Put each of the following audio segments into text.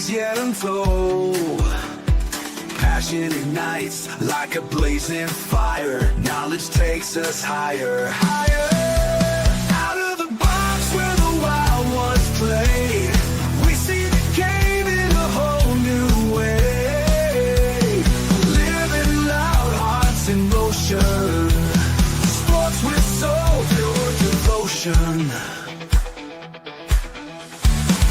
stories yet untold. Passion ignites like a blazing fire. Knowledge takes us higher, higher. Out of the box where the wild ones play, we see the game in a whole new way. Living loud, hearts in motion. Sports with soul, pure devotion.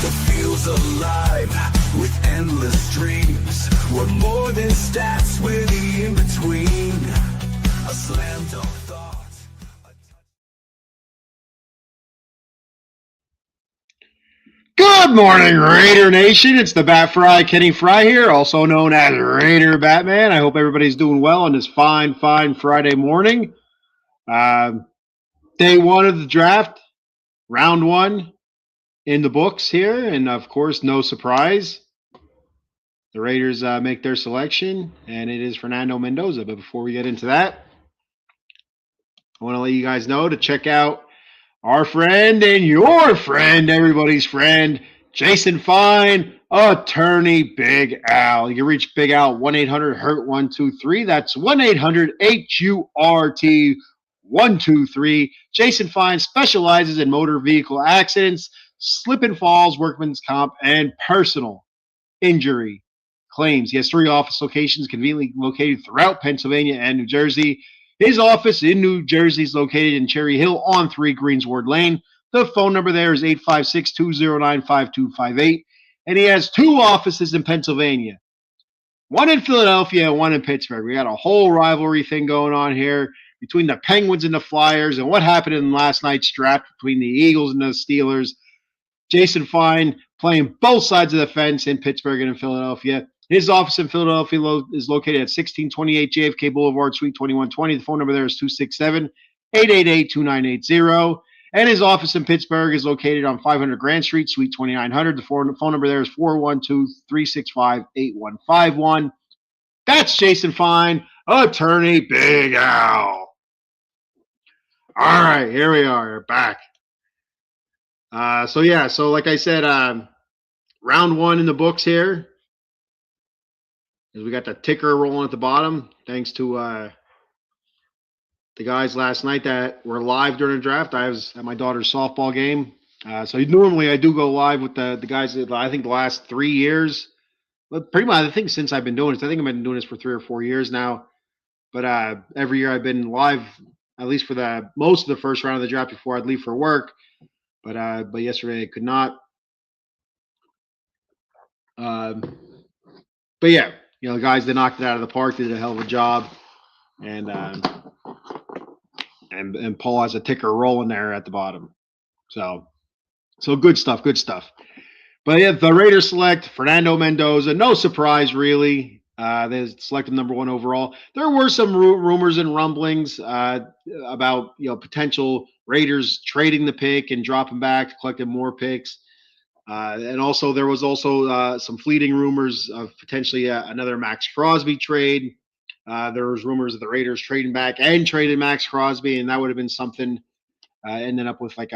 The field's alive with endless dreams. We're more than stats, we're the in-between. A slam dunk thought. Good morning, Raider Nation. It's the Bat Fry, Kenny Fry here, also known as Raider Batman. I hope everybody's doing well on this fine Friday morning. Day one of the draft, round one in the books here, and of course, no surprise. The Raiders make their selection, and it is Fernando Mendoza. But before we get into that, I want to let you guys know to check out our friend and your friend, everybody's friend, Jason Fine, Attorney Big Al. You can reach Big Al 1-800-HURT-123. That's 1-800-HURT-123. Jason Fine specializes in motor vehicle accidents, slip and falls, workman's comp, and personal injury claims. He has 3 office locations conveniently located throughout Pennsylvania and New Jersey. His office in New Jersey is located in Cherry Hill on 3 Greensward Lane. The phone number there is 856-209-5258. And he has 2 offices in Pennsylvania, one in Philadelphia and one in Pittsburgh. We got a whole rivalry thing going on here between the Penguins and the Flyers, and what happened in last night's draft between the Eagles and the Steelers. Jason Fine playing both sides of the fence in Pittsburgh and in Philadelphia. His office in Philadelphia is located at 1628 JFK Boulevard, Suite 2120. The phone number there is 267-888-2980. And his office in Pittsburgh is located on 500 Grand Street, Suite 2900. The phone number there is 412-365-8151. That's Jason Fine, Attorney Big Al. All right, here we are, back. So like I said, round one in the books here. We got the ticker rolling at the bottom, thanks to the guys last night that were live during the draft. I was at my daughter's softball game. So normally I do go live with the guys that I think the last 3 years. But pretty much, I think since I've been doing this, I think I've been doing this for 3 or 4 years now. But every year I've been live, at least for the most of the first round of the draft before I'd leave for work. But yesterday I could not. But yeah, the guys that knocked it out of the park did a hell of a job, and Paul has a ticker rolling there at the bottom. So good stuff. But yeah, the Raiders select Fernando Mendoza. No surprise, really. They selected number 1 overall. There were some rumors and rumblings about potential Raiders trading the pick and dropping back, collecting more picks. And also there was some fleeting rumors of potentially another Max Crosby trade. There was rumors of the Raiders trading back and traded Max Crosby, and that would have been something. Ended up with like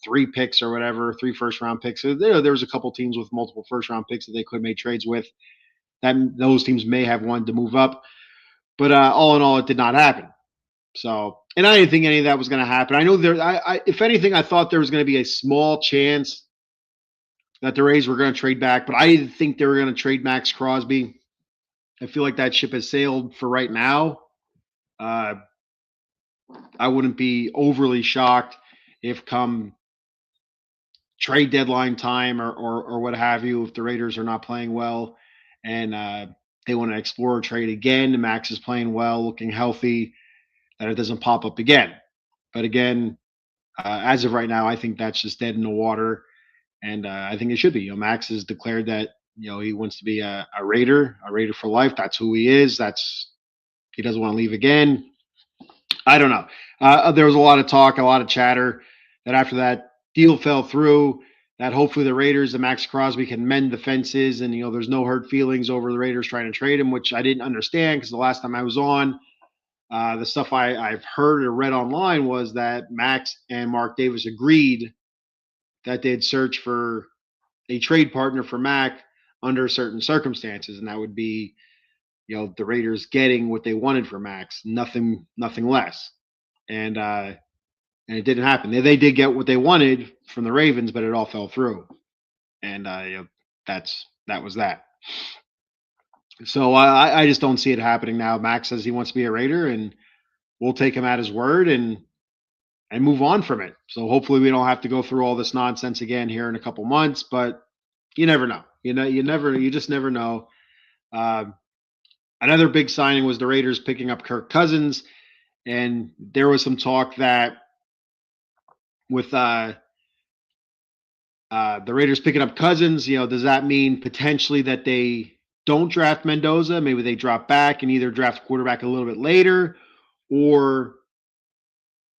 3 picks or whatever, 3 first-round picks. So there was a couple teams with multiple first-round picks that they could have made trades with. That those teams may have wanted to move up, but all in all, it did not happen. So, and I didn't think any of that was going to happen. I know if anything, I thought there was going to be a small chance that the Rays were going to trade back, but I didn't think they were going to trade Max Crosby. I feel like that ship has sailed for right now. I wouldn't be overly shocked if come trade deadline time or what have you, if the Raiders are not playing well and they want to explore a trade again, and Max is playing well, looking healthy, that it doesn't pop up again. But again, as of right now, I think that's just dead in the water. And I think it should be. Max has declared that he wants to be a Raider for life. That's who he is. He doesn't want to leave again. I don't know. There was a lot of talk, a lot of chatter that after that deal fell through, that hopefully the Raiders and Max Crosby can mend the fences, and there's no hurt feelings over the Raiders trying to trade him, which I didn't understand because the last time I was on, the stuff I've heard or read online was that Max and Mark Davis agreed that they'd search for a trade partner for Mac under certain circumstances, and that would be, the Raiders getting what they wanted for Max, nothing less. And it didn't happen. They did get what they wanted from the Ravens, but it all fell through. And that was that. So I just don't see it happening now. Max says he wants to be a Raider, and we'll take him at his word and move on from it. So hopefully we don't have to go through all this nonsense again here in a couple months. But you never know. You just never know. Another big signing was the Raiders picking up Kirk Cousins, and there was some talk that with the Raiders picking up Cousins, does that mean potentially that they don't draft Mendoza? Maybe they drop back and either draft quarterback a little bit later, or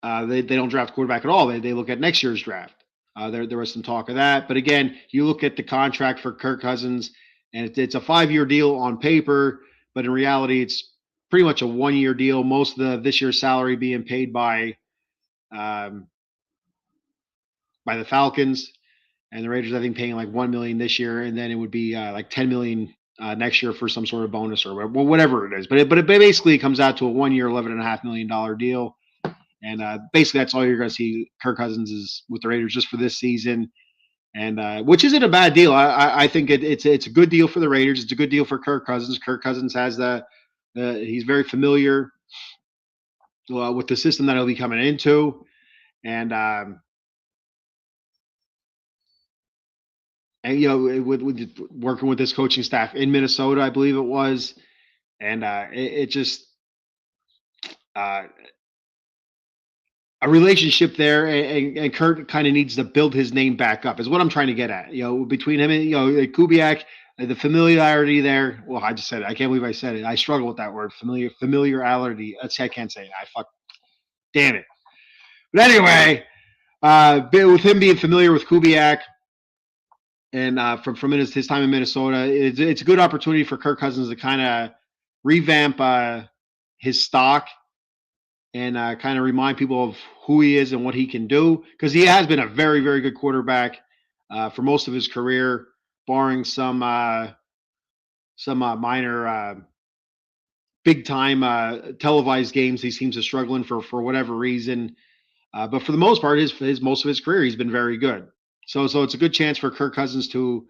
they don't draft quarterback at all. They look at next year's draft. There was some talk of that. But again, you look at the contract for Kirk Cousins, and it's a 5-year deal on paper, but in reality, it's pretty much a 1-year deal. Most of this year's salary being paid by the Falcons, and the Raiders, I think, paying like $1 million this year, and then it would be like $10 million next year for some sort of bonus or whatever it is. But it basically comes out to a 1-year, $11.5 million deal. And basically, that's all you're going to see Kirk Cousins is with the Raiders just for this season, and which isn't a bad deal. I think it's a good deal for the Raiders. It's a good deal for Kirk Cousins. Kirk Cousins has he's very familiar with the system that he'll be coming into, and with working with this coaching staff in Minnesota, I believe it was, and it just. A relationship there, and Kurt kind of needs to build his name back up, is what I'm trying to get at. Between him and Kubiak, the familiarity there. Well, I just said it. I can't believe I said it. I struggle with that word, familiarity. I can't say it. Damn it. But anyway, with him being familiar with Kubiak, and from his time in Minnesota, it's a good opportunity for Kirk Cousins to kind of revamp his stock and kind of remind people of who he is and what he can do, because he has been a very, very good quarterback for most of his career, barring some minor big time televised games. He seems to struggling for whatever reason, but for the most part, most of his career, he's been very good. So it's a good chance for Kirk Cousins to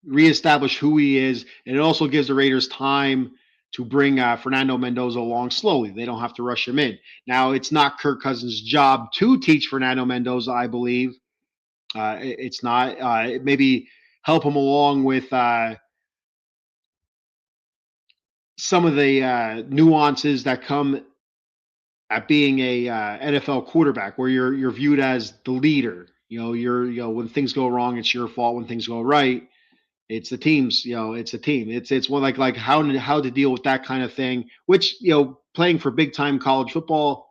reestablish who he is, and it also gives the Raiders time to bring Fernando Mendoza along slowly. They don't have to rush him in. Now, it's not Kirk Cousins' job to teach Fernando Mendoza, I believe. It's not. Maybe help him along with some of the nuances that come at being a NFL quarterback, where you're viewed as the leader. When things go wrong, it's your fault. When things go right, it's the team's. It's a team. It's one like how to deal with that kind of thing. Which playing for big time college football,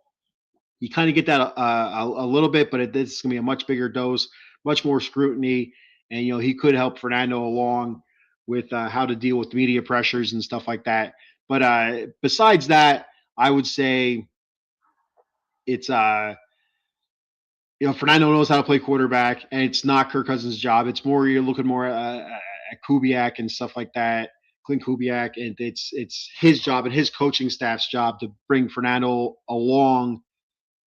you kind of get that a little bit, but this is gonna be a much bigger dose, much more scrutiny, and he could help Fernando along with how to deal with media pressures and stuff like that. But besides that, I would say it's Fernando knows how to play quarterback, and it's not Kirk Cousins' job. It's more you're looking more at Kubiak and stuff like that, Clint Kubiak, and it's his job and his coaching staff's job to bring Fernando along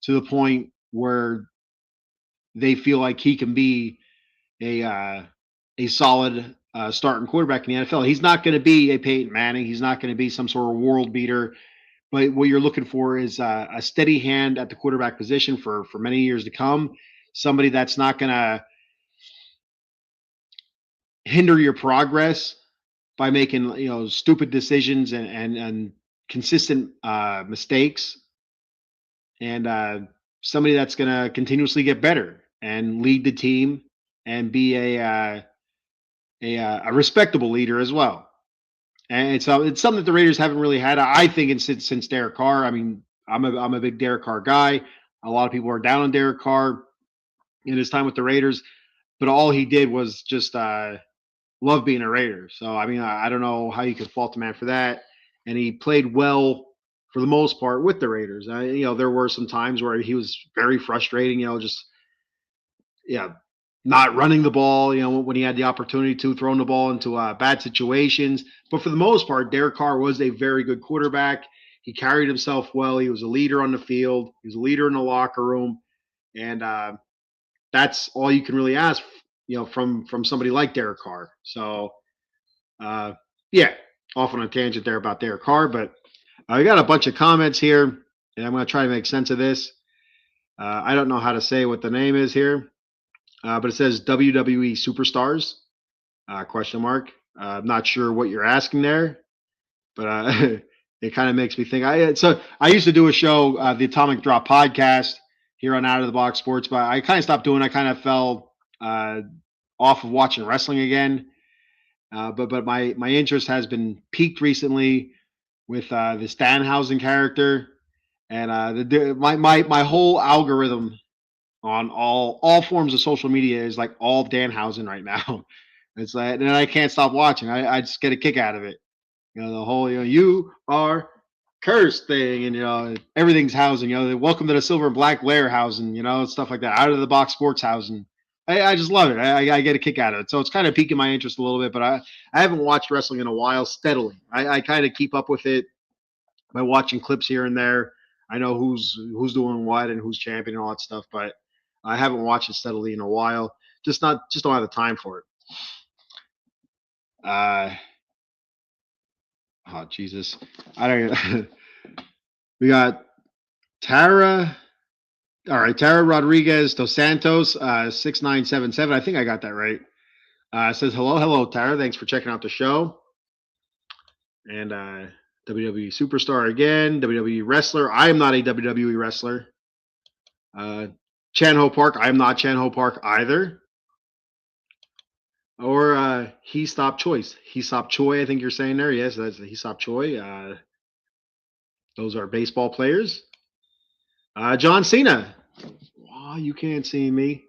to the point where they feel like he can be a solid starting quarterback in the NFL. He's not going to be a Peyton Manning. He's not going to be some sort of world beater. But what you're looking for is a steady hand at the quarterback position for many years to come. Somebody that's not going to hinder your progress by making stupid decisions and consistent mistakes, and somebody that's going to continuously get better and lead the team and be a respectable leader as well. And it's something that the Raiders haven't really had, I think, since Derek Carr. I mean, I'm a big Derek Carr guy. A lot of people are down on Derek Carr in his time with the Raiders, but all he did was just love being a Raider. So I mean, I don't know how you could fault the man for that. And he played well for the most part with the Raiders. There were some times where he was very frustrating. not running the ball, when he had the opportunity to, throwing the ball into bad situations. But for the most part, Derek Carr was a very good quarterback. He carried himself well. He was a leader on the field. He was a leader in the locker room, and that's all you can really ask, from somebody like Derek Carr. So, uh, yeah, off on a tangent there about Derek Carr, but I got a bunch of comments here, and I'm going to try to make sense of this. I don't know how to say what the name is here, but it says WWE Superstars, question mark. I'm not sure what you're asking there, but it kind of makes me think. I used to do a show, the Atomic Drop podcast here on Out of the Box Sports, but I kind of stopped doing. I kind of fell off of watching wrestling again. But my interest has been piqued recently with this Danhausen character, and my whole algorithm on all forms of social media is like all Danhausen right now. It's like, and I can't stop watching. I just get a kick out of it. The whole you are cursed thing, and everything's housing. Welcome to the silver and black Lair housing. Stuff like that. Out of the box sports housing. I just love it. I get a kick out of it. So it's kind of piquing my interest a little bit, but I haven't watched wrestling in a while steadily. I kind of keep up with it by watching clips here and there. I know who's doing what and who's champion and all that stuff, but I haven't watched it steadily in a while. Just don't have the time for it. Oh Jesus, I don't. We got Tara. All right, Tara Rodriguez dos Santos, 6977. I think I got that right. Says hello, Tara. Thanks for checking out the show. And WWE superstar again, WWE wrestler. I am not a WWE wrestler. Chan Ho Park. I am not Chan Ho Park either. Or He Stop Choice. He Stop Choi, I think you're saying there. Yes, that's He Stop Choi. Those are baseball players. John Cena. Oh, you can't see me.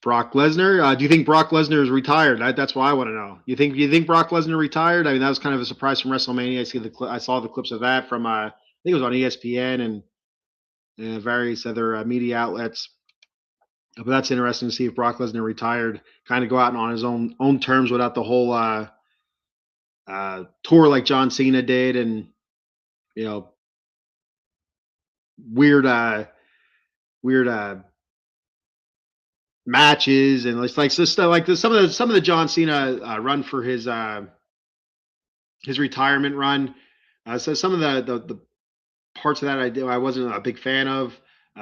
Brock Lesnar. Do you think Brock Lesnar is retired? That's what I want to know. You think Brock Lesnar retired? I mean, that was kind of a surprise from WrestleMania. I saw the clips of that from I think it was on ESPN and various other media outlets. But that's interesting to see if Brock Lesnar retired, kind of go out on his own terms without the whole tour like John Cena did, and weird matches, and it's like stuff like this. Some of the John Cena run for his retirement run. So some of the parts of that I wasn't a big fan of.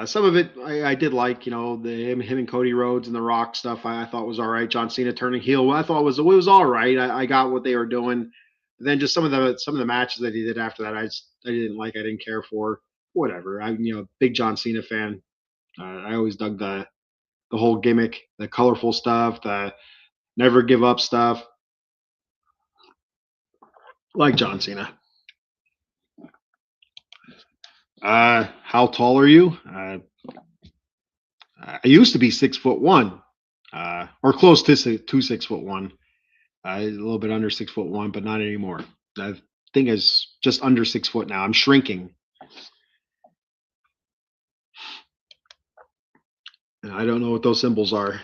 Some of it I did like, him and Cody Rhodes and The Rock stuff. I thought was all right. John Cena turning heel, I thought it was all right. I got what they were doing. And then just some of the matches that he did after that, I didn't like. I didn't care for. Whatever. I'm big John Cena fan. I always dug the whole gimmick, the colorful stuff, the never give up stuff. Like John Cena. How tall are you? I used to be 6'1", or close to 6'1". A little bit under 6'1", but not anymore. I think it's just under 6 foot now. I'm shrinking. I don't know what those symbols are.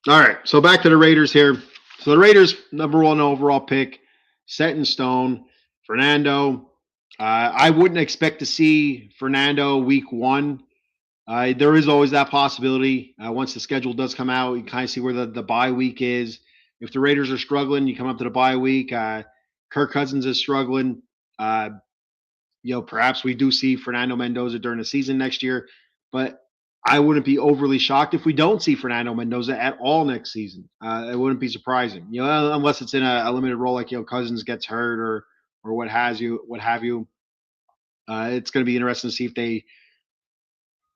All right, so back to the Raiders here. So the Raiders, number 1 overall pick, set in stone. Fernando. I wouldn't expect to see Fernando week 1. There is always that possibility. Once the schedule does come out, you kind of see where the bye week is. If the Raiders are struggling, you come up to the bye week. Kirk Cousins is struggling. Perhaps we do see Fernando Mendoza during the season next year, but I wouldn't be overly shocked if we don't see Fernando Mendoza at all next season. It wouldn't be surprising, unless it's in a limited role, like Cousins gets hurt or what have you. It's going to be interesting to see if they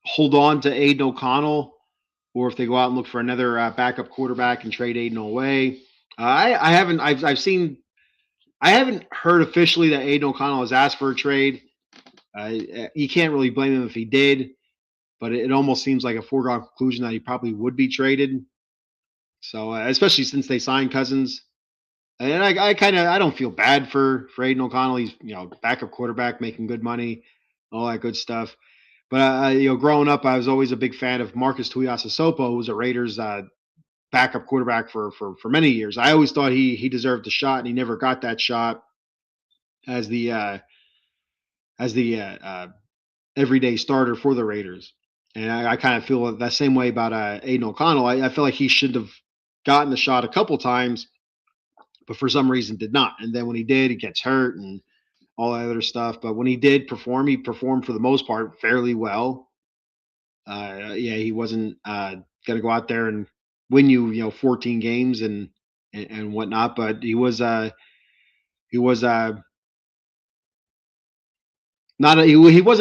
hold on to Aiden O'Connell, or if they go out and look for another backup quarterback and trade Aiden away. I haven't heard officially that Aiden O'Connell has asked for a trade. You can't really blame him if he did, but it almost seems like a foregone conclusion that he probably would be traded. So, especially since they signed Cousins, and I don't feel bad for Aiden O'Connell. He's backup quarterback making good money, all that good stuff. But growing up, I was always a big fan of Marcus Tuiasosopo, who was a Raiders backup quarterback for many years. I always thought he deserved the shot, and he never got that shot as the everyday starter for the Raiders. And I kind of feel that same way about Aiden O'Connell. I feel like he should have gotten the shot a couple times, but for some reason did not. And then when he did, he gets hurt and all that other stuff. But when he did perform, he performed for the most part fairly well. Yeah, he wasn't going to go out there and win 14 games and whatnot, but he was not he wasn't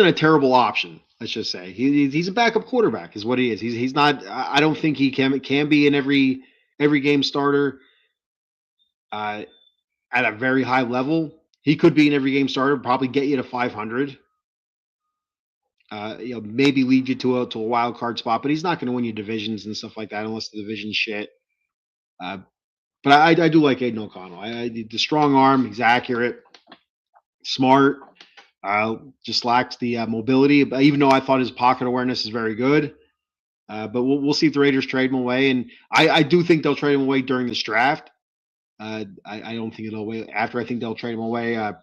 a terrible option. Let's just say he's a backup quarterback is what he is. He's not. I don't think he can be in every game starter uh, at a very high level. He could be in every game starter, probably get you to 500. Maybe lead you to a wild card spot, but he's not going to win you divisions and stuff like that unless the division shit. Uh, but I do like Aiden O'Connell. The strong arm, he's accurate, smart. Just lacks the mobility. But even though I thought his pocket awareness is very good, but we'll see if the Raiders trade him away. And I do think they'll trade him away during this draft. I don't think it'll wait after. I think they'll trade him away. I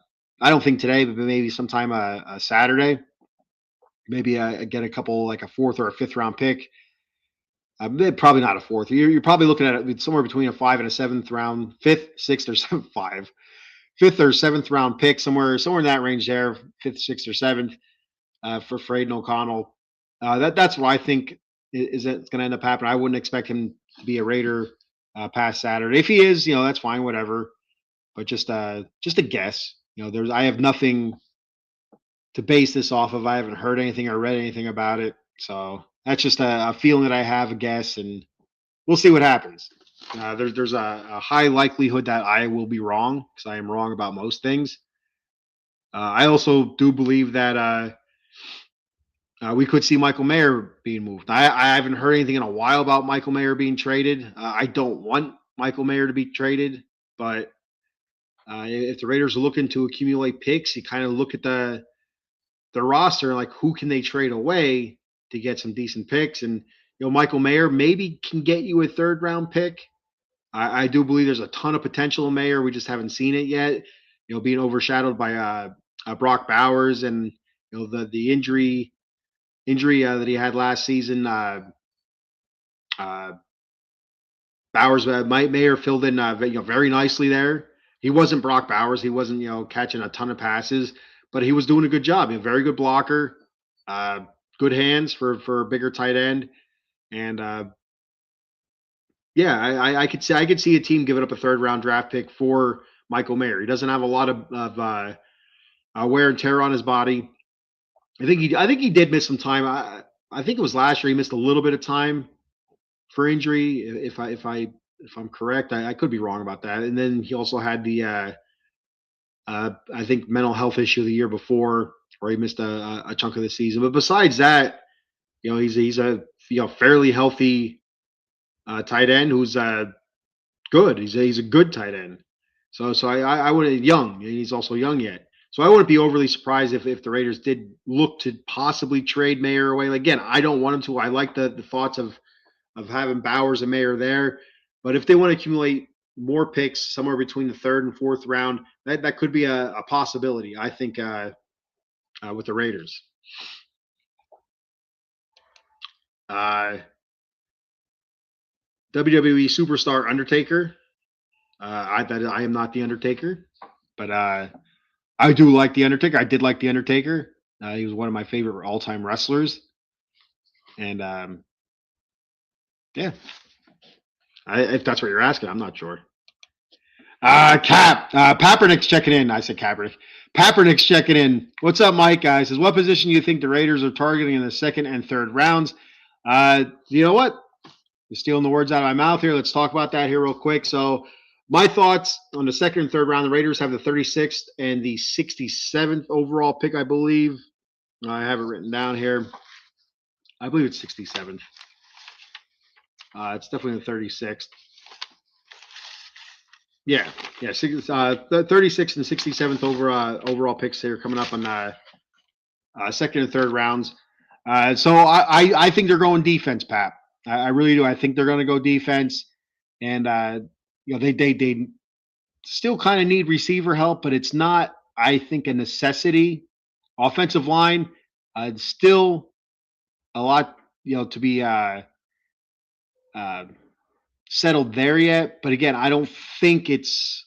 don't think today, but maybe sometime Saturday. Maybe get a couple like a fourth or a fifth round pick. Probably not a fourth. You're probably looking at it somewhere between a 5 and a 7th round, fifth, sixth, or seventh, fifth or 7th round pick, somewhere in that range there, 5th, 6th, or 7th for Aiden O'Connell. That's what I think is going to end up happening. I wouldn't expect him to be a Raider past Saturday. If he is, that's fine, whatever. But just a guess. I have nothing to base this off of. I haven't heard anything or read anything about it. So that's just a feeling that I have, a guess, and we'll see what happens. There's a high likelihood that I will be wrong because I am wrong about most things. I also do believe that we could see Michael Mayer being moved. I haven't heard anything in a while about Michael Mayer being traded. I don't want Michael Mayer to be traded, but if the Raiders are looking to accumulate picks, you kind of look at the roster and like who can they trade away to get some decent picks. And Michael Mayer maybe can get you a 3rd round pick. I do believe there's a ton of potential in Mayer. We just haven't seen it yet. Being overshadowed by Brock Bowers and the injury that he had last season. Bowers, Mayer filled in very nicely there. He wasn't Brock Bowers. He wasn't catching a ton of passes, but he was doing a good job. Very good blocker, good hands for a bigger tight end, and yeah, I could see a team giving up a 3rd round draft pick for Michael Mayer. He doesn't have a lot of wear and tear on his body. I think he did miss some time. I think it was last year he missed a little bit of time for injury. If I'm correct, I could be wrong about that. And then he also had the I think mental health issue the year before, where he missed a chunk of the season. But besides that, he's a fairly healthy tight end who's good. He's a good tight end. So I wouldn't young. He's also young yet. So I wouldn't be overly surprised if the Raiders did look to possibly trade Mayer away. Again, I don't want him to. I like the thoughts of having Bowers and Mayer there. But if they want to accumulate more picks somewhere between the 3rd and 4th round, that could be a possibility, I think, with the Raiders. WWE superstar Undertaker. I am not the Undertaker, but I do like the Undertaker. I did like the Undertaker. He was one of my favorite all-time wrestlers, and yeah. If that's what you're asking, I'm not sure. Kaepernick's checking in. I said Kaepernick. Kaepernick's checking in. What's up, Mike? Guys, says, what position do you think the Raiders are targeting in the 2nd and 3rd rounds? You know what? You're stealing the words out of my mouth here. Let's talk about that here real quick. So, my thoughts on the 2nd and 3rd round: the Raiders have the 36th and the 67th overall pick, I believe. I have it written down here. I believe it's 67th. It's definitely the 36th. Yeah. The 36th and 67th overall picks here coming up on 2nd and 3rd rounds. So I think they're going defense, Pat. I really do. I think they're going to go defense, and they still kind of need receiver help, but it's not, I think, a necessity. Offensive line, still a lot, to be uh, settled there yet. But again, I don't think it's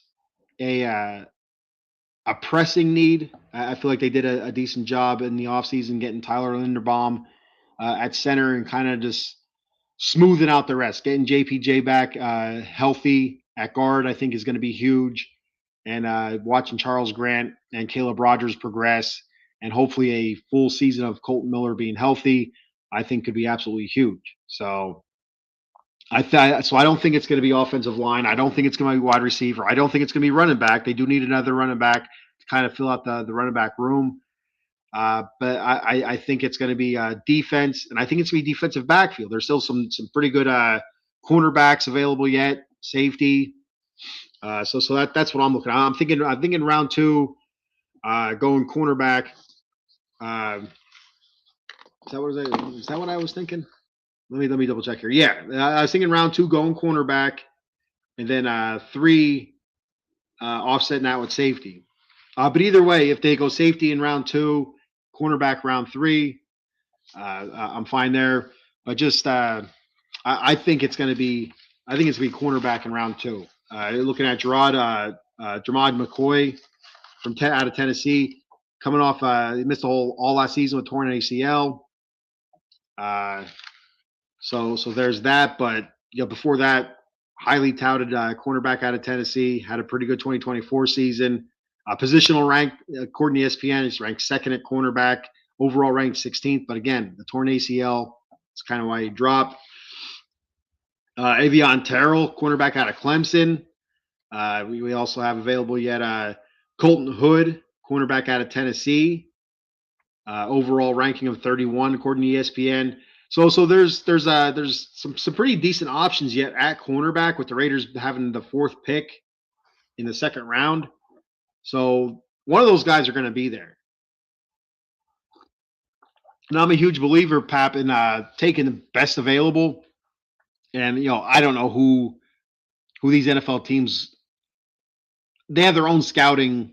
a uh, a pressing need. I feel like they did a decent job in the offseason getting Tyler Linderbaum at center and kind of just smoothing out the rest. Getting JPJ back healthy at guard, I think, is going to be huge. And watching Charles Grant and Caleb Rogers progress, and hopefully a full season of Colton Miller being healthy, I think could be absolutely huge. So I don't think it's going to be offensive line. I don't think it's going to be wide receiver. I don't think it's going to be running back. They do need another running back to kind of fill out the running back room. But I think it's going to be defense, and I think it's going to be defensive backfield. There's still some pretty good cornerbacks available yet, safety. So that's what I'm looking at. I'm thinking round two, going cornerback. Is that what I was thinking? Let me double check here. Yeah, I was thinking round two, going cornerback, and then three, offsetting that with safety. But either way, if they go safety in round two, cornerback round three, I'm fine there. But just I think it's going to be cornerback in round two. Looking at Jamad McCoy out of Tennessee, coming off he missed all last season with torn ACL. So there's that. But before that, highly touted cornerback out of Tennessee, had a pretty good 2024 season. Positional rank, according to ESPN, is ranked second at cornerback. Overall ranked 16th, but again, the torn ACL is kind of why he dropped. Avion Terrell, cornerback out of Clemson. We also have available yet Colton Hood, cornerback out of Tennessee. Overall ranking of 31, according to ESPN. So there's some pretty decent options yet at cornerback, with the Raiders having the fourth pick in the second round. So one of those guys are going to be there. Now, I'm a huge believer, Pap, in taking the best available. And I don't know who these NFL teams. They have their own scouting.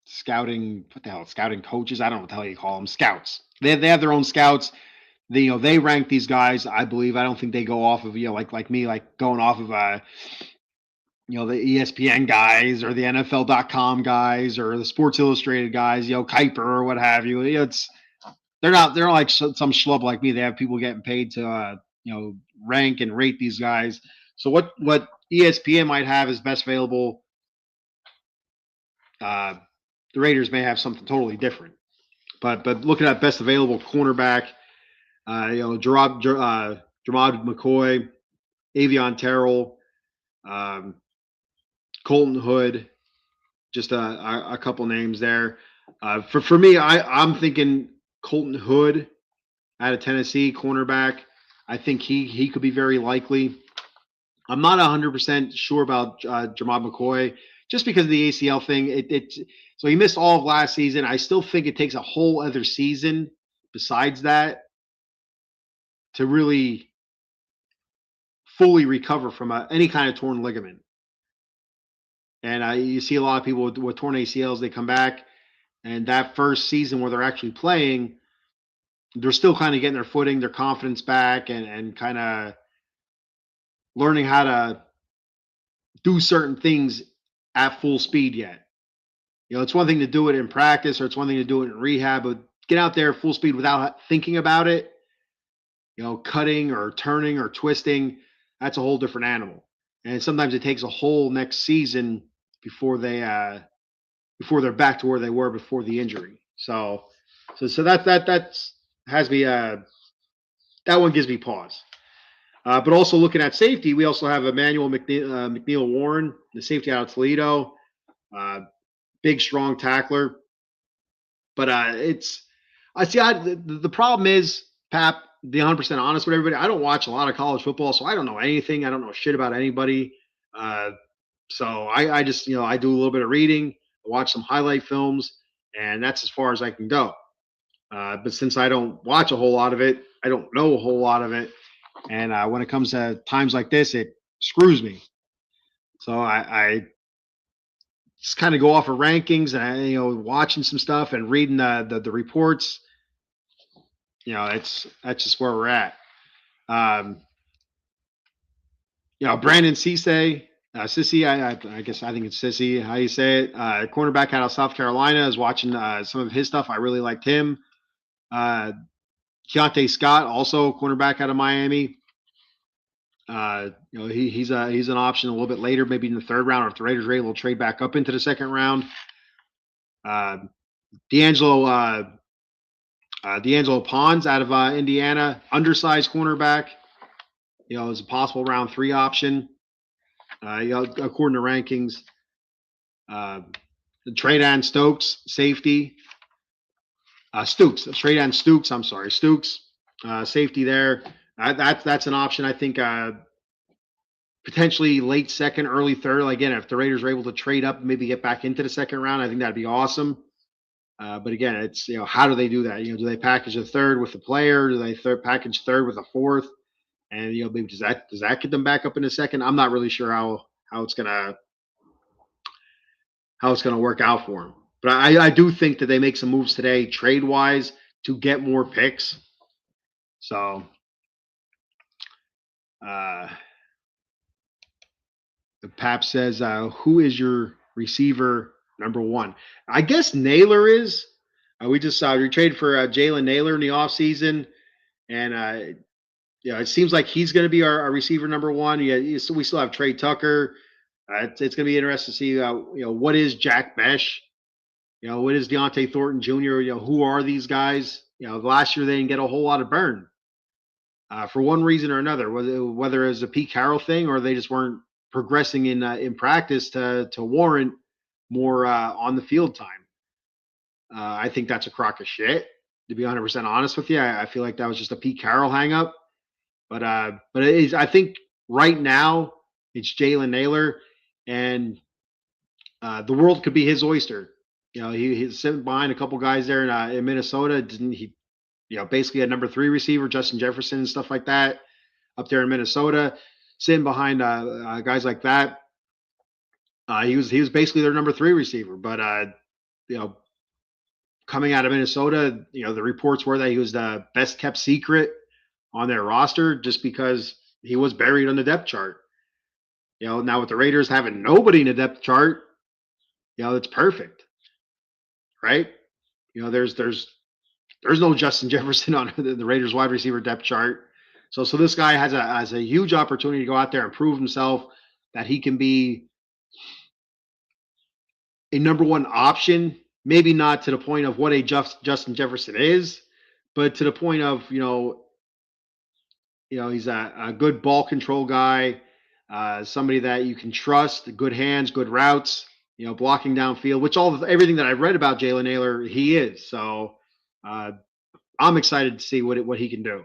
Scouting. What the hell? Scouting coaches. I don't know what the hell you call them. Scouts. They have their own scouts. They rank these guys. I believe. I don't think they go off of like me, like going off of the ESPN guys or the NFL.com guys or the Sports Illustrated guys, Kuiper or what have you. They're not like some schlub like me. They have people getting paid to rank and rate these guys. So what ESPN might have as best available, the Raiders may have something totally different. But looking at best available cornerback, Jamad McCoy, Avion Terrell, Colton Hood, just a couple names there. For me, I'm thinking Colton Hood out of Tennessee, cornerback. I think he could be very likely. I'm not 100% sure about Jamad McCoy, just because of the ACL thing. So he missed all of last season. I still think it takes a whole other season besides that to really fully recover from any kind of torn ligament. And you see a lot of people with torn ACLs, they come back, and that first season where they're actually playing, they're still kind of getting their footing, their confidence back, and kind of learning how to do certain things at full speed yet. It's one thing to do it in practice, or it's one thing to do it in rehab, but get out there full speed without thinking about it, cutting or turning or twisting, that's a whole different animal. And sometimes it takes a whole next season before they're back to where they were before the injury. So that has me that one gives me pause. But also looking at safety, we also have Emmanuel McNeil Warren, the safety out of Toledo, big strong tackler. But the problem is, Pap, be 100% honest with everybody, I don't watch a lot of college football, so I don't know anything. I don't know shit about anybody. So I just I do a little bit of reading, watch some highlight films, and that's as far as I can go. But since I don't watch a whole lot of it, I don't know a whole lot of it, and when it comes to times like this, it screws me. So I just kind of go off of rankings and watching some stuff and reading the reports. That's just where we're at. Um, Brandon Cisse, Sissy, I guess I think it's Sissy, how you say it. Cornerback out of South Carolina. I was watching some of his stuff. I really liked him. Uh, Keontae Scott, also cornerback out of Miami. He's an option a little bit later, maybe in the third round, or if the Raiders are able to trade back up into the second round. D'Angelo Pons out of Indiana, undersized cornerback. Is a possible round 3 option. According to rankings. Tre'Davious Stokes, safety. Tre'Davious Stokes. I'm sorry, Stokes, safety there. That's an option. I think potentially late second, early third. Again, if the Raiders are able to trade up, maybe get back into the second round, I think that'd be awesome. But again, it's how do they do that? Do they package a third with the player? Do they package third with a fourth? And maybe does that get them back up in a second? I'm not really sure how it's gonna work out for them. But I do think that they make some moves today, trade wise, to get more picks. So the Pap says, who is your receiver number 1? I guess Naylor is. We just we traded for Jalen Naylor in the offseason. And it seems like he's going to be our receiver number 1. We still have Trey Tucker. It's going to be interesting to see, what is Jack Besh? What is Deontay Thornton Jr.? Who are these guys? Last year they didn't get a whole lot of burn for one reason or another, whether it was a Pete Carroll thing or they just weren't progressing in practice to warrant more on the field time. I think that's a crock of shit, to be 100% honest with you. I feel like that was just a Pete Carroll hangup. But it is. I think right now it's Jalen Naylor, and the world could be his oyster. He's sitting behind a couple guys there in Minnesota. Didn't he? Basically a number 3 receiver, Justin Jefferson and stuff like that, up there in Minnesota, sitting behind guys like that. He was basically their number 3 receiver. But coming out of Minnesota, the reports were that he was the best kept secret on their roster just because he was buried on the depth chart. Now with the Raiders having nobody in the depth chart, it's perfect, right? There's no Justin Jefferson on the Raiders wide receiver depth chart. So this guy has a huge opportunity to go out there and prove himself that he can be a number 1 option. Maybe not to the point of what a Justin Jefferson is, but to the point of he's a good ball control guy, somebody that you can trust, good hands, good routes, blocking downfield, which everything that I've read about Jalen Naylor, he is. So I'm excited to see what he can do.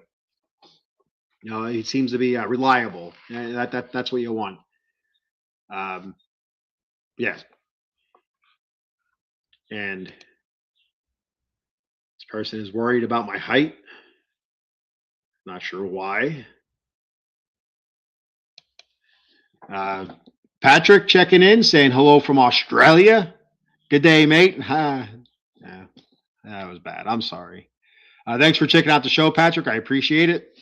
He seems to be reliable. That's what you want. Yeah. And this person is worried about my height. Not sure why. Patrick checking in, saying hello from Australia. Good day, mate. Yeah, that was bad. I'm sorry. Thanks for checking out the show, Patrick. I appreciate it.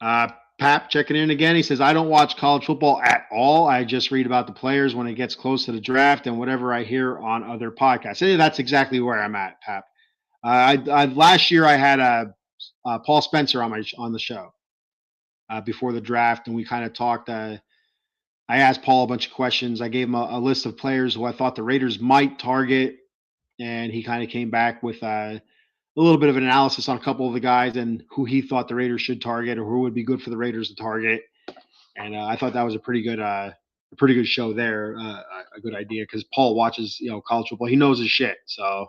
Pap checking in again. He says, I don't watch college football at all. I just read about the players when it gets close to the draft and whatever I hear on other podcasts. And that's exactly where I'm at, Pap. Last year I had Paul Spencer on the show before the draft, and we kind of talked. I asked Paul a bunch of questions. I gave him a list of players who I thought the Raiders might target, and he kind of came back with a little bit of an analysis on a couple of the guys and who he thought the Raiders should target or who would be good for the Raiders to target. And I thought that was a pretty good show there, a good idea because Paul watches college football. He knows his shit. So.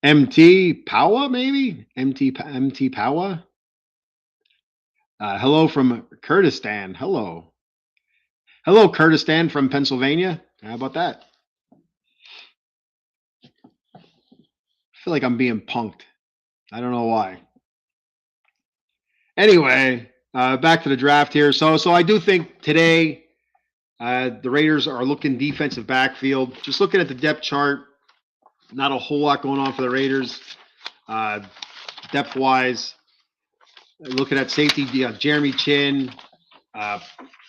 MT Powa, maybe MT Powa. Hello from Kurdistan. Hello, Kurdistan from Pennsylvania. How about that? I feel like I'm being punked. I don't know why. Anyway, back to the draft here. So I do think today the Raiders are looking defensive backfield. Just looking at the depth chart, not a whole lot going on for the Raiders depth wise. Looking at safety, Jeremy Chin,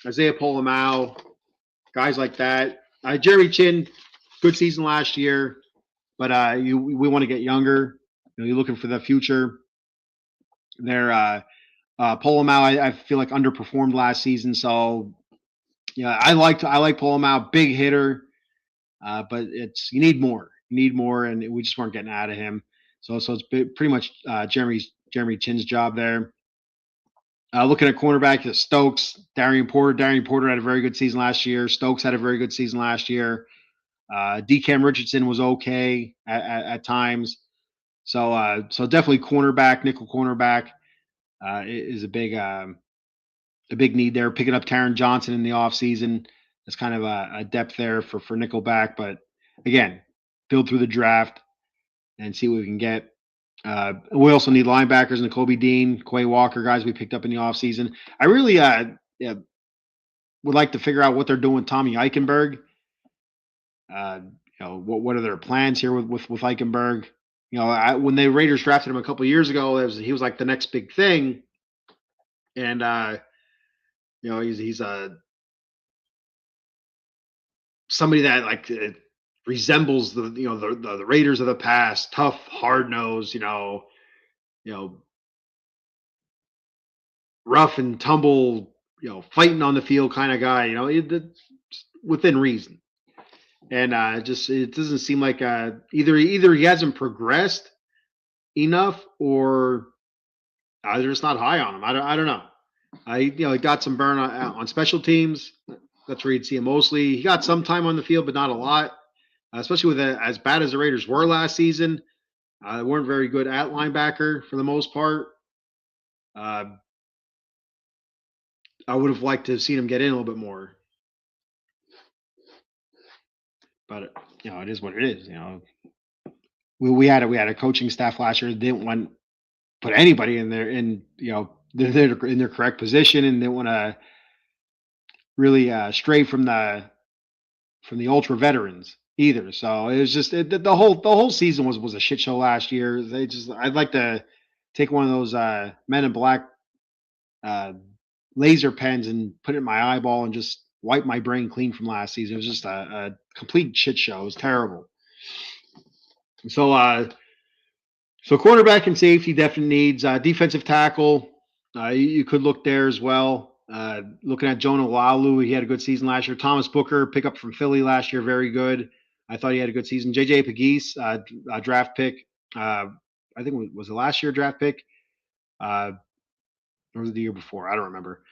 Isaiah Polamau, guys like that. Jeremy Chin, good season last year, but we want to get younger. You're looking for the future. There, Polamau, I feel like underperformed last season, so yeah, I like Polamau, big hitter, but you need more. You need more, and we just weren't getting out of him. So it's pretty much Jeremy Chin's job there. Looking at cornerback, Stokes, Darian Porter. Darian Porter had a very good season last year. Stokes had a very good season last year. DeCam Richardson was okay at times. So definitely cornerback, nickel cornerback is a big need there. Picking up Taron Johnson in the offseason. That's kind of a depth there for nickelback. But again, build through the draft and see what we can get. We also need linebackers, N'Kobe Dean, Quay Walker, guys we picked up in the offseason. I really would like to figure out what they're doing with Tommy Eichenberg. What are their plans here with Eichenberg? When the Raiders drafted him a couple of years ago, he was like the next big thing. And, he's somebody that like resembles the Raiders of the past, tough, hard nosed, rough and tumble, fighting on the field kind of guy, within reason. And it doesn't seem like either he hasn't progressed enough or they're just not high on him. I don't know. He got some burn on special teams. That's where you'd see him mostly. He got some time on the field, but not a lot. Especially with as bad as the Raiders were last season, they weren't very good at linebacker for the most part. I would have liked to have seen him get in a little bit more. But it is what it is. We had a coaching staff last year that didn't want put anybody in there in their correct position, and didn't want to really stray from the ultra veterans either. So it was just the whole season was a shit show last year. I'd like to take one of those Men in Black laser pens and put it in my eyeball and just wipe my brain clean from last season. It was just a complete shit show. It was terrible. So cornerback and safety definitely needs defensive tackle. You could look there as well. Looking at Jonah Laulu, he had a good season last year. Thomas Booker, pick up from Philly last year, very good. I thought he had a good season. JJ Pegues, draft pick. I think it was the last year draft pick. Or was it the year before? I don't remember.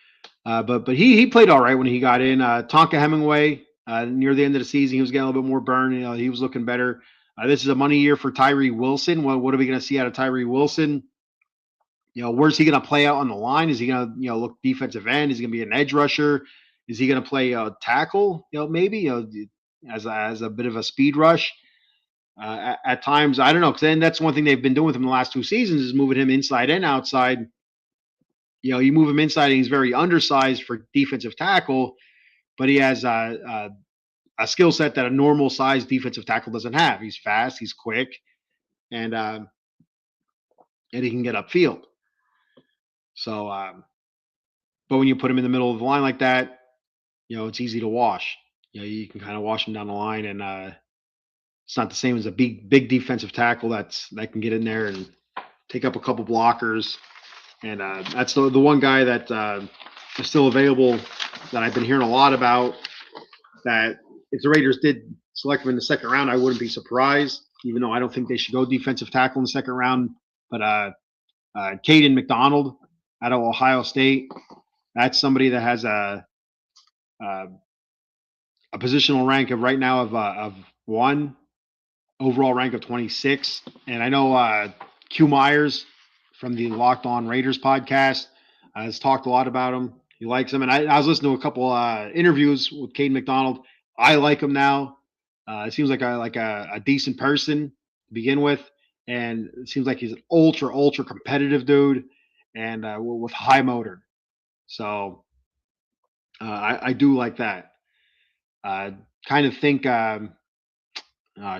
But he played all right when he got in. Tonka Hemingway, near the end of the season, he was getting a little bit more burn. He was looking better. This is a money year for Tyree Wilson. What are we going to see out of Tyree Wilson? Where's he going to play out on the line? Is he going to, look defensive end? Is he going to be an edge rusher? Is he going to play tackle? Maybe as a bit of a speed rush. At times, I don't know, because then that's one thing they've been doing with him the last 2 seasons is moving him inside and outside. You move him inside, and he's very undersized for defensive tackle, but he has a skill set that a normal size defensive tackle doesn't have. He's fast, he's quick, and he can get upfield. So, but when you put him in the middle of the line like that, it's easy to wash. You can kind of wash him down the line, and it's not the same as a big defensive tackle that can get in there and take up a couple blockers. And that's the one guy that is still available that I've been hearing a lot about. That if the Raiders did select him in the second round, I wouldn't be surprised, even though I don't think they should go defensive tackle in the second round. But Caden McDonald out of Ohio State, that's somebody that has a positional rank of right now of 1. overall rank of 26. And I know Q Myers from the Locked On Raiders podcast has talked a lot about him. He likes him. And I was listening to a couple interviews with Caden McDonald. I like him now. It seems like a decent person to begin with. And it seems like he's an ultra competitive dude and with high motor. So I do like that. Kind of think, oh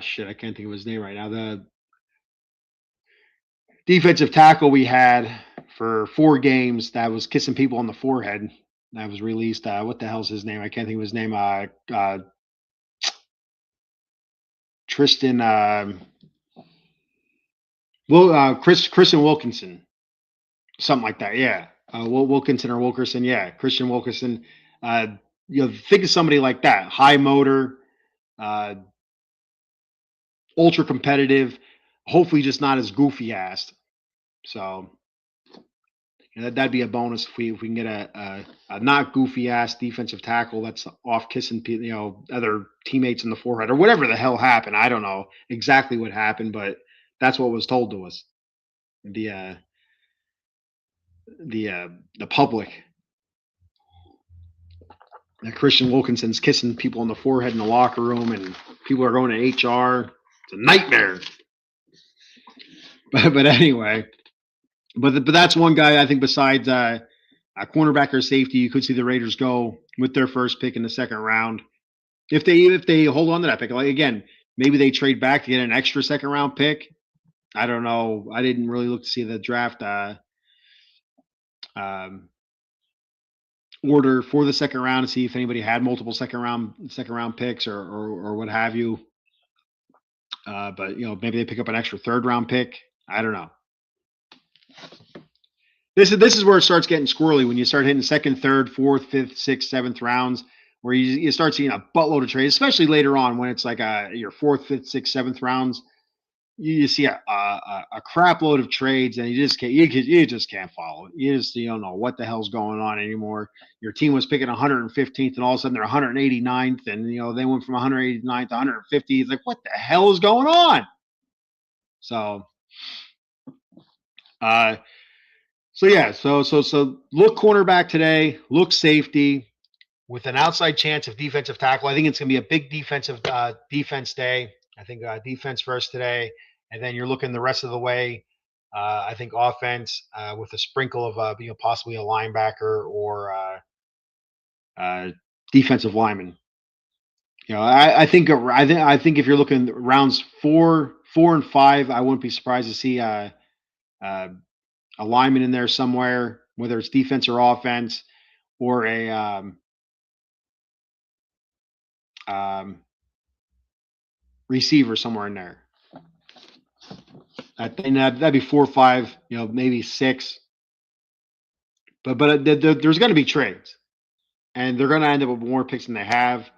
shit, I can't think of his name right now. The defensive tackle we had for 4 games that was kissing people on the forehead that was released. What the hell's his name? I can't think of his name. Tristan. Christian Wilkinson, something like that. Yeah, Wilkinson or Wilkerson. Yeah, Christian Wilkerson. Think of somebody like that, high motor, uh, ultra competitive. Hopefully, just not as goofy assed. So that'd be a bonus if we can get a not goofy ass defensive tackle that's off kissing other teammates in the forehead or whatever the hell happened. I don't know exactly what happened, but that's what was told to us. The uh, the public. That Christian Wilkinson's kissing people in the forehead in the locker room, and people are going to HR. It's a nightmare. But anyway, but that's one guy I think besides a cornerback or safety, you could see the Raiders go with their first pick in the second round. If they hold on to that pick, like again, maybe they trade back to get an extra second round pick. I don't know. I didn't really look to see the draft order for the second round to see if anybody had multiple second round picks or what have you. But maybe they pick up an extra third round pick. I don't know. This is where it starts getting squirrely when you start hitting second, third, fourth, fifth, sixth, seventh rounds, where you start seeing a buttload of trades, especially later on when it's like your fourth, fifth, sixth, seventh rounds. You see a crap load of trades, and you just can't follow it. You don't know what the hell's going on anymore. Your team was picking 115th, and all of a sudden they're 189th, and they went from 189th to 150. It's like, what the hell is going on? So, so look cornerback today, look safety with an outside chance of defensive tackle. I think it's going to be a big defense day. I think defense first today, and then you're looking the rest of the way. I think offense with a sprinkle of possibly a linebacker or defensive lineman. I think if you're looking rounds 4 and 5, I wouldn't be surprised to see a lineman in there somewhere, whether it's defense or offense, or a receiver somewhere in there. I think that'd be 4 or 5, maybe 6. But there's going to be trades, and they're going to end up with more picks than they have,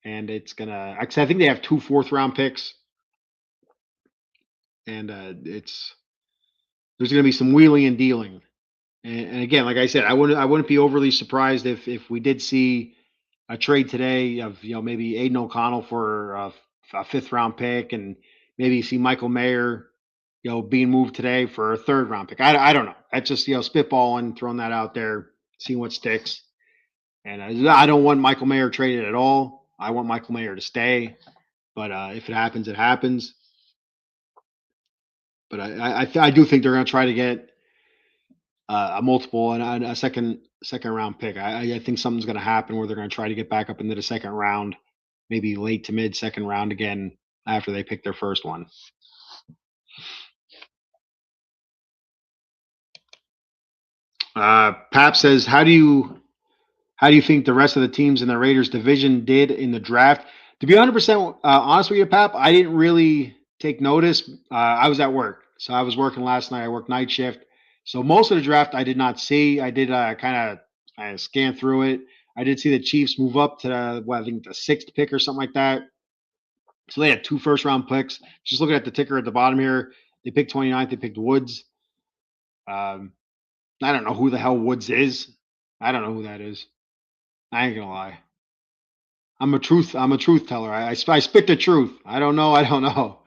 and it's gonna. I think they have 2 fourth-round picks, and there's going to be some wheeling and dealing. And again, like I said, I wouldn't be overly surprised if we did see a trade today of maybe Aiden O'Connell for a 5th-round pick, and maybe see Michael Mayer being moved today for a 3rd-round pick. I don't know. That's just spitballing, throwing that out there, seeing what sticks. And I don't want Michael Mayer traded at all. I want Michael Mayer to stay. But if it happens, it happens. But I do think they're going to try to get a multiple and a second round pick. I think something's going to happen where they're going to try to get back up into the second round, maybe late to mid second round again after they pick their first one. Pap says, how do you think the rest of the teams in the Raiders division did in the draft? To be 100% honest with you, Pap, I didn't really take notice. I was at work, so I was working last night. I worked night shift, so most of the draft I did not see. I did kind of scan through it. I did see the Chiefs move up to I think the 6th pick or something like that. So they had 2 first-round picks. Just looking at the ticker at the bottom here, they picked 29th. They picked Woods. I don't know who the hell Woods is. I don't know who that is. I ain't gonna lie. I'm a truth teller. I spit the truth. I don't know. I don't know.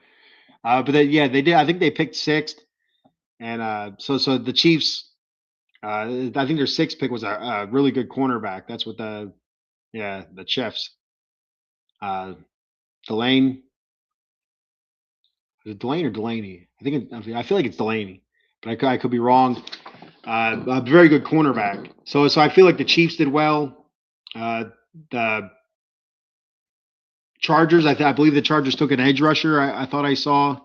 But yeah, they did. I think they picked sixth, and so the Chiefs. I think their sixth pick was a really good cornerback. That's what the Chiefs. Uh, Delane. Is it Delane or Delaney? I feel like it's Delaney, but I could be wrong. A very good cornerback. So I feel like the Chiefs did well. The Chargers, I believe the Chargers took an edge rusher. I thought I saw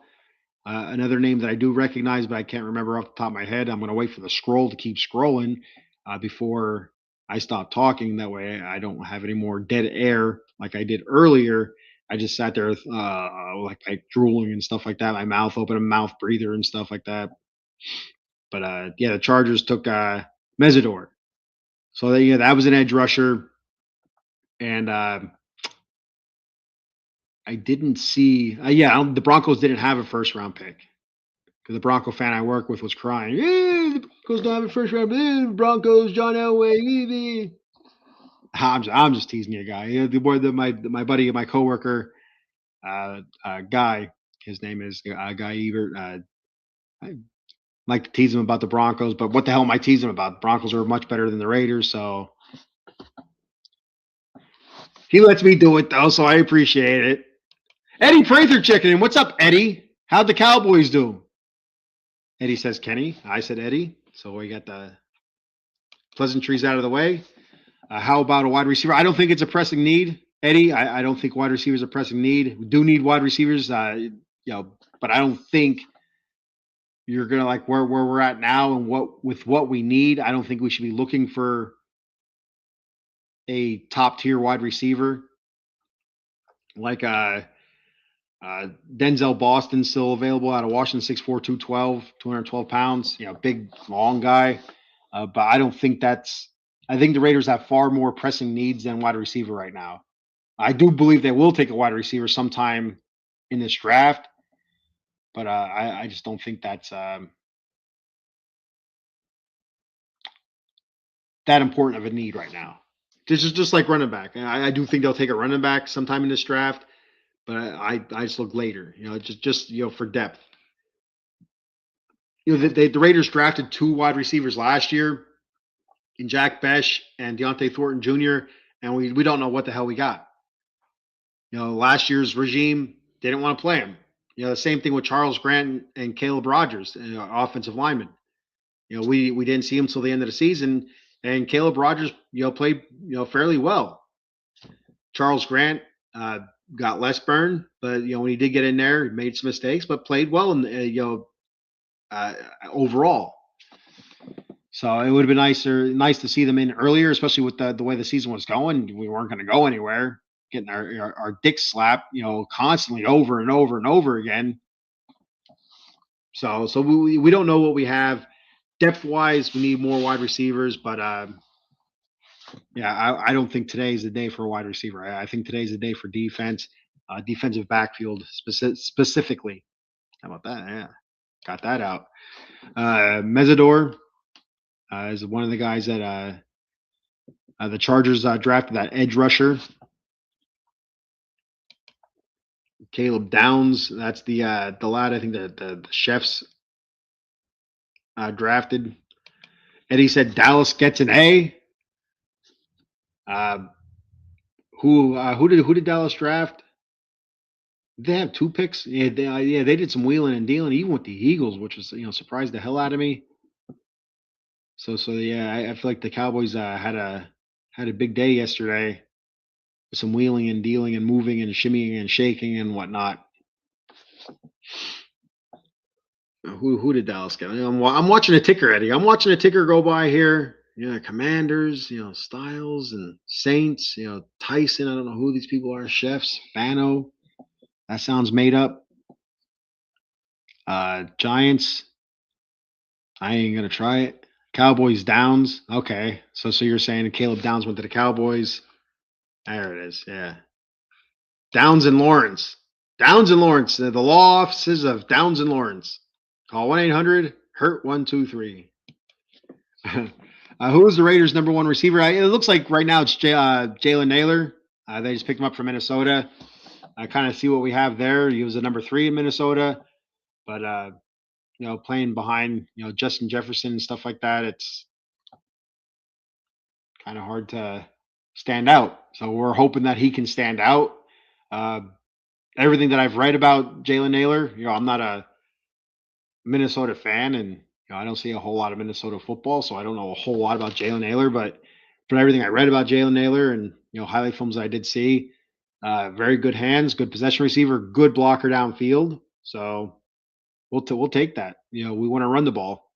another name that I do recognize, but I can't remember off the top of my head. I'm going to wait for the scroll to keep scrolling before I stop talking. That way I don't have any more dead air like I did earlier. I just sat there like drooling and stuff like that. My mouth open, a mouth breather and stuff like that. But yeah, the Chargers took Mesidor. So yeah, that was an edge rusher. And I didn't see. The Broncos didn't have a first round pick because the Bronco fan I work with was crying. The Broncos don't have a first round pick. Broncos, John Elway. I'm just teasing you, guy. The boy, my buddy, my coworker, Guy. His name is Guy Ebert. I like to tease him about the Broncos, but what the hell am I teasing him about? The Broncos are much better than the Raiders, so he lets me do it though, so I appreciate it. Eddie Prather checking in. What's up, Eddie? How'd the Cowboys do? Eddie says Kenny. I said Eddie. So we got the pleasantries out of the way. How about a wide receiver? I don't think it's a pressing need, Eddie. I don't think wide receivers are a pressing need. We do need wide receivers, but I don't think you're gonna like where we're at now and what we need. I don't think we should be looking for a top tier wide receiver like Denzel Boston still available out of Washington, 6'4", 212 pounds. Big, long guy. But I don't think I think the Raiders have far more pressing needs than wide receiver right now. I do believe they will take a wide receiver sometime in this draft, but I just don't think that's that important of a need right now. This is just like running back. I do think they'll take a running back sometime in this draft, but I just look later. Just for depth. The Raiders drafted 2 wide receivers last year in Jack Besh and Deontay Thornton Jr., and we don't know what the hell we got. Last year's regime didn't want to play him. The same thing with Charles Grant and Caleb Rogers, offensive linemen. We didn't see him till the end of the season, and Caleb Rogers, played fairly well. Charles Grant got less burn, but when he did get in there, he made some mistakes, but played well and overall. So it would have been nice to see them in earlier, especially with the way the season was going. We weren't going to go anywhere, getting our dicks slapped, constantly over and over and over again. So we don't know what we have. Depth wise, we need more wide receivers, but I don't think today's the day for a wide receiver. I think today's the day for defense, defensive backfield specifically. How about that? Yeah, got that out. Mesidor is one of the guys that the Chargers drafted, that edge rusher. Caleb Downs, that's the lad I think the Chefs drafted. Eddie said Dallas gets an A. Who did Dallas draft? Did they have 2 picks? Yeah, they did some wheeling and dealing, even with the Eagles, which was surprised the hell out of me. So yeah, I feel like the Cowboys had a big day yesterday, with some wheeling and dealing and moving and shimmying and shaking and whatnot. Who did Dallas get? I'm watching a ticker, Eddie. I'm watching a ticker go by here. Commanders, Styles and Saints, Tyson. I don't know who these people are. Chefs, Fano. That sounds made up. Giants. I ain't gonna try it. Cowboys Downs. Okay, so you're saying Caleb Downs went to the Cowboys? There it is. Yeah. Downs and Lawrence. The law offices of Downs and Lawrence. Call 1-800-HURT-123. Who is the Raiders' number 1 receiver? It looks like right now it's Jalen Naylor. They just picked him up from Minnesota. I kind of see what we have there. He was a number 3 in Minnesota, but playing behind Justin Jefferson and stuff like that, it's kind of hard to stand out. So we're hoping that he can stand out. Uh, Everything that I've read about Jalen Naylor, I'm not a Minnesota fan, and I don't see a whole lot of Minnesota football, so I don't know a whole lot about Jalen Naylor. But from everything I read about Jalen Naylor and highlight films that I did see, very good hands, good possession receiver, good blocker downfield. So we'll take that. We want to run the ball.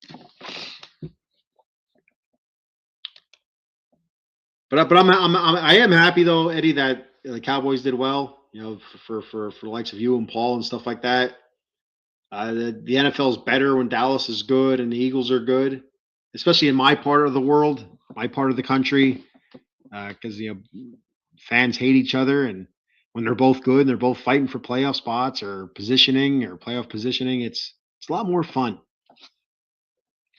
But I am happy though, Eddie, that the Cowboys did well. For the likes of you and Paul and stuff like that. The NFL is better when Dallas is good and the Eagles are good, especially in my part of the world, my part of the country, because fans hate each other, and when they're both good and they're both fighting for playoff spots or positioning or playoff positioning, it's a lot more fun.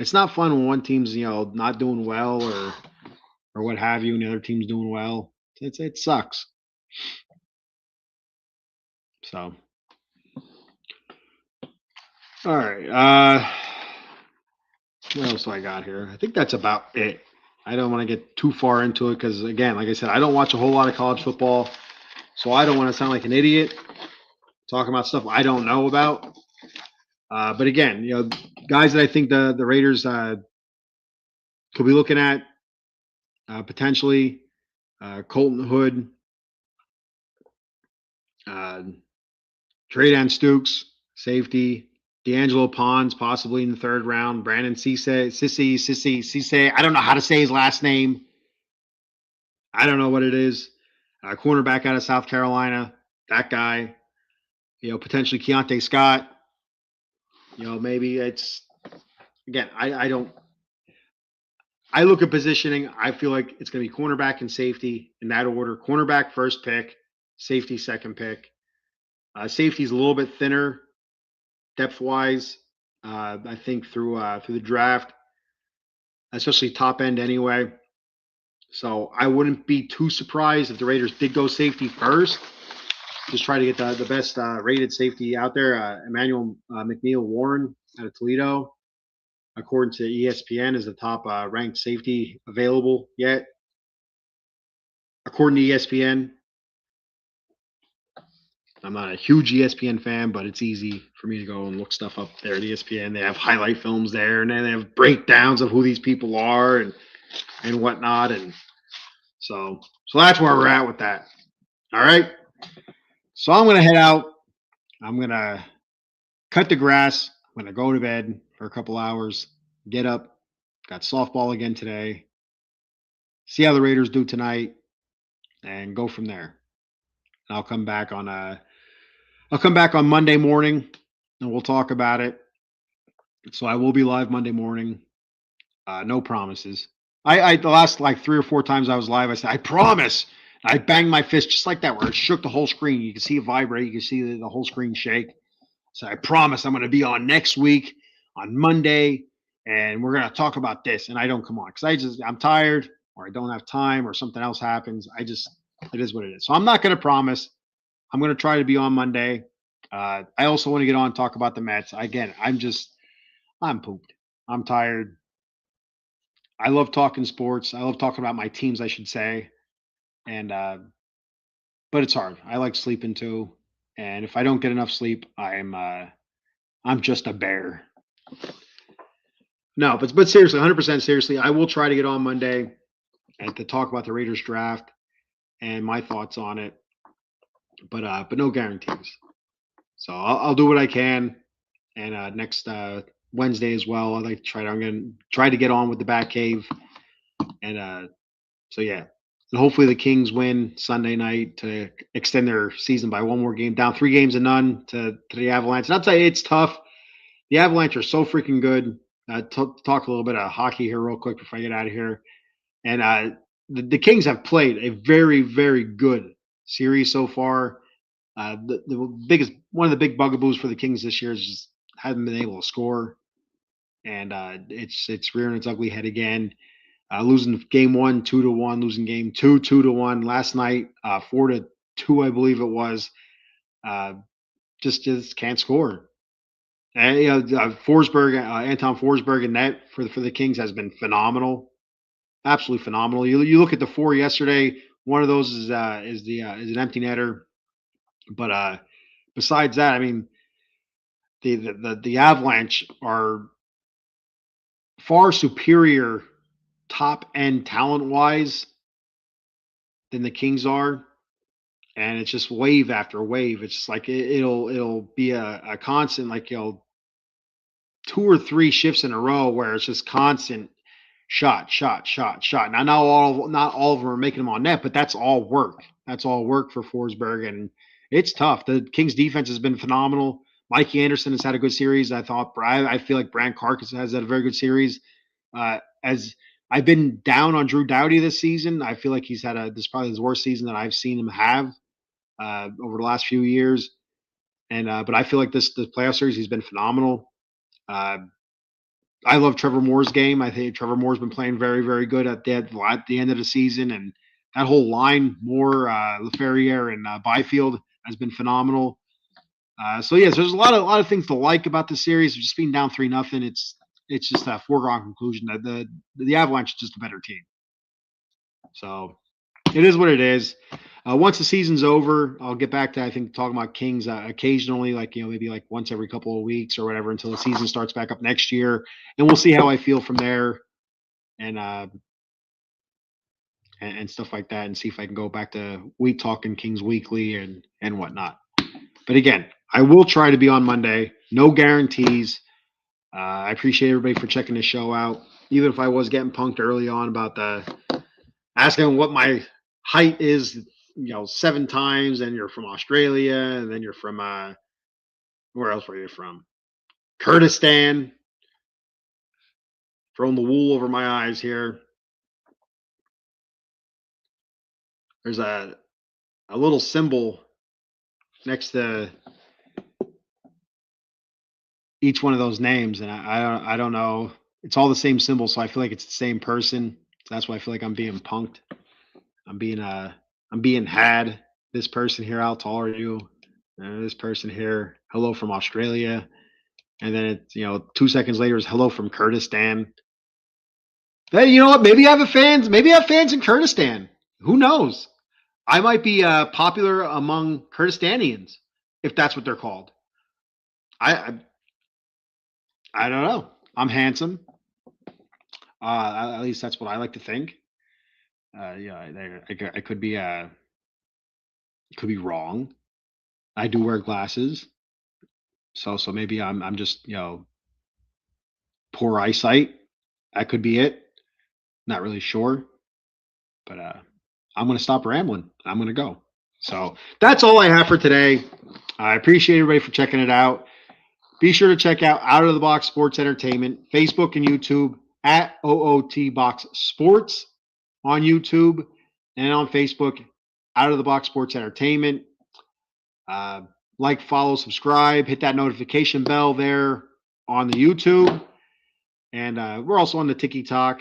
It's not fun when one team's not doing well or what have you, and the other team's doing well. It sucks. So, all right. What else do I got here? I think that's about it. I don't want to get too far into it because, again, like I said, I don't watch a whole lot of college football, so I don't want to sound like an idiot talking about stuff I don't know about. But again, guys that I think the Raiders could be looking at potentially Colton Hood, Trey Stukes, safety, D'Angelo Pons, possibly in the 3rd round. Brandon Cisse. I don't know how to say his last name. I don't know what it is. Cornerback out of South Carolina. That guy. Potentially Keontae Scott. Maybe it's, again, I don't. I look at positioning. I feel like it's going to be cornerback and safety in that order. Cornerback first pick, safety second pick. Safety's a little bit thinner depth wise. I think through the draft, especially top end anyway. So I wouldn't be too surprised if the Raiders did go safety first. Just try to get the best rated safety out there. Emmanuel McNeil Warren out of Toledo, according to ESPN, is the top ranked safety available yet. According to ESPN, I'm not a huge ESPN fan, but it's easy for me to go and look stuff up there at ESPN. They have highlight films there, and then they have breakdowns of who these people are and whatnot. And so that's where we're at with that. All right. So I'm going to head out. I'm going to cut the grass. I'm going to go to bed for a couple hours, get up, got softball again today, see how the Raiders do tonight, and go from there. And I'll come back on Monday morning, and we'll talk about it. So I will be live Monday morning. No promises. I the last 3 or 4 times I was live, I said, I promise. I banged my fist just like that, where it shook the whole screen. You can see it vibrate. You can see the whole screen shake. So I promise I'm going to be on next week on Monday, and we're going to talk about this. And I don't come on because I'm tired, or I don't have time, or something else happens. It is what it is. So I'm not going to promise. I'm going to try to be on Monday. I also want to get on and talk about the Mets. Again, I'm pooped. I'm tired. I love talking sports. I love talking about my teams, I should say. And but it's hard. I like sleeping too. And if I don't get enough sleep, I'm just a bear. No, but seriously, 100% seriously, I will try to get on Monday and to talk about the Raiders draft and my thoughts on it. But no guarantees. So I'll do what I can. And next Wednesday as well, I'd like to try to. I'm going to try to get on with the Batcave. And so yeah, and hopefully the Kings win Sunday night to extend their season by one more game, down 3-0 to the Avalanche. And I'll tell you, it's tough. The Avalanche are so freaking good. Talk a little bit of hockey here real quick before I get out of here. And the Kings have played a very, very good series so far. One of the big bugaboos for the Kings this year is just haven't been able to score, and it's rearing its ugly head again. losing game 1 2-1, losing game 2 2-1 last night, 4-2, I believe it was. Just can't score. And Forsberg, Anton Forsberg, and net for the Kings has been phenomenal, absolutely phenomenal. You look at the 4 yesterday. One of those is an empty netter, but besides that, I mean, the Avalanche are far superior top end talent wise than the Kings are, and it's just wave after wave. It's just like it'll be a constant, like 2 or 3 shifts in a row where it's just constant shot, shot, shot, shot. Now, not all of them are making them on net, but that's all work. That's all work for Forsberg, and it's tough. The Kings defense has been phenomenal. Mikey Anderson has had a good series. I feel like Brand Carcass has had a very good series. As I've been down on Drew Doughty this season, I feel like this is probably his worst season that I've seen him have over the last few years. And but I feel like the playoff series, he's been phenomenal. I love Trevor Moore's game. I think Trevor Moore's been playing very, very good at the end of the season, and that whole line, Moore, Leferrier, and Byfield, has been phenomenal. So yes, there's a lot of things to like about the series. Just being down 3-0, it's just a foregone conclusion that the Avalanche is just a better team. So it is what it is. Once the season's over, I'll get back to, I think, talking about Kings occasionally, like maybe like once every couple of weeks or whatever, until the season starts back up next year, and we'll see how I feel from there, and stuff like that, and see if I can go back to talking Kings weekly and whatnot. But again, I will try to be on Monday. No guarantees. I appreciate everybody for checking the show out, even if I was getting punked early on about asking what my height is, 7 times, and you're from Australia, and then you're from where else were you from? Kurdistan. Throwing the wool over my eyes here. There's a little symbol next to each one of those names, and I don't know. It's all the same symbol, so I feel like it's the same person. So that's why I feel like I'm being punked. I'm being had. This person here, how tall are you? This person here, hello from Australia. And then it's 2 seconds later is hello from Kurdistan. Hey, you know what? Maybe I have fans in Kurdistan. Who knows? I might be popular among Kurdistanians, if that's what they're called. I don't know. I'm handsome. At least that's what I like to think. I could be wrong. I do wear glasses, so maybe I'm just poor eyesight. That could be it. Not really sure, but I'm gonna stop rambling. I'm gonna go. So that's all I have for today. I appreciate everybody for checking it out. Be sure to check out of the Box Sports Entertainment, Facebook and YouTube at OOT Box Sports on YouTube and on Facebook, Out of the Box Sports Entertainment. Like, follow, subscribe, hit that notification bell there on the YouTube. And we're also on the TikTok,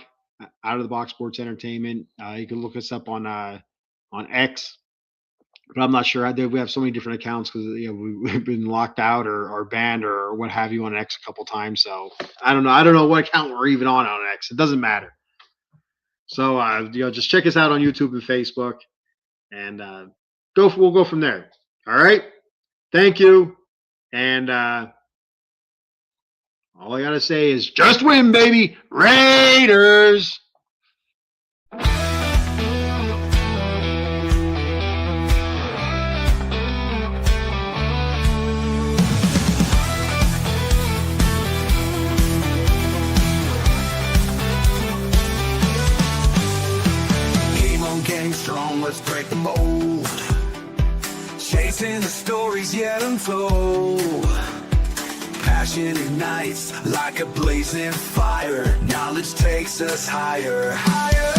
Out of the Box Sports Entertainment. You can look us up on X, but I'm not sure. We have so many different accounts because we've been locked out or banned or what have you on X a couple times. So I don't know what account we're even on X. It doesn't matter. So just check us out on YouTube and Facebook, and we'll go from there. All right. Thank you. And all I gotta say is just win, baby. Raiders. Strong, let's break the mold. Chasing the stories yet untold. Passion ignites like a blazing fire. Knowledge takes us higher, higher.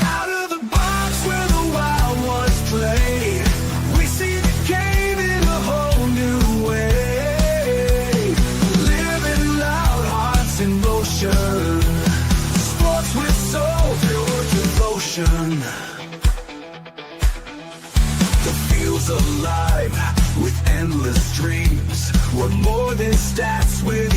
Out of the box where the wild ones play. We see the game in a whole new way. Living loud, hearts in motion. Sports with soul. The field's alive with endless dreams. We're more than stats, we're